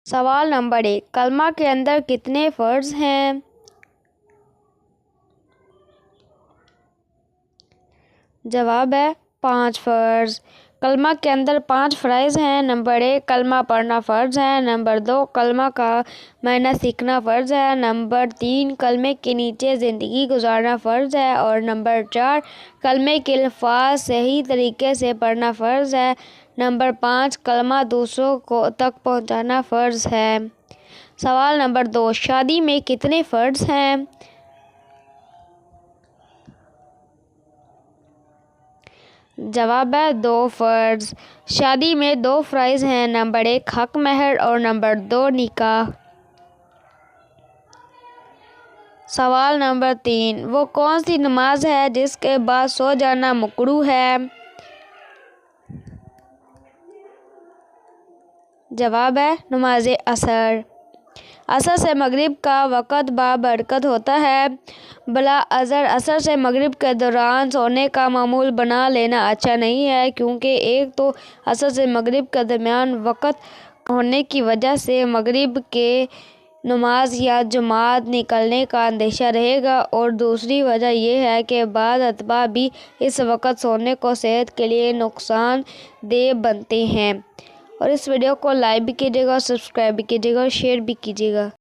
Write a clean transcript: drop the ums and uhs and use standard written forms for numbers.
سوال نمبر 1، کلمہ کے اندر کتنے فرض ہیں؟ جواب ہے 5 فرض۔ کلمہ کے اندر 5 فرائض ہیں۔ نمبر 1، کلمہ پڑھنا فرض ہے۔ نمبر 2، کلمہ کا معنی سیکھنا فرض ہے۔ نمبر 3، کلمے کے نیچے زندگی گزارنا فرض ہے۔ اور نمبر 4، کلمے کے الفاظ صحیح طریقے سے پڑھنا فرض ہے۔ نمبر 5، کلمہ دوسروں تک پہنچانا فرض ہے۔ سوال نمبر 2، شادی میں کتنے فرض ہیں؟ جواب ہے 2 فرض۔ شادی میں 2 فرائض ہیں۔ نمبر 1، حق مہر اور نمبر 2، نکاح۔ سوال نمبر 3، وہ کون سی نماز ہے جس کے بعد سو جانا مکروہ ہے؟ جواب ہے نماز عصر۔ عصر سے مغرب کا وقت بابرکت ہوتا ہے۔ بلاعذر عصر سے مغرب کے دوران سونے کا معمول بنا لینا اچھا نہیں ہے، کیونکہ ایک تو عصر سے مغرب کے درمیان وقت ہونے کی وجہ سے مغرب کے نماز یا جماعت نکلنے کا اندیشہ رہے گا، اور دوسری وجہ یہ ہے کہ بعض اتباع بھی اس وقت سونے کو صحت کے لیے نقصان دہ بنتے ہیں۔ اور اس ویڈیو کو لائک بھی کیجیے گا، سبسکرائب بھی کیجیے گا اور شیئر بھی کیجیے گا۔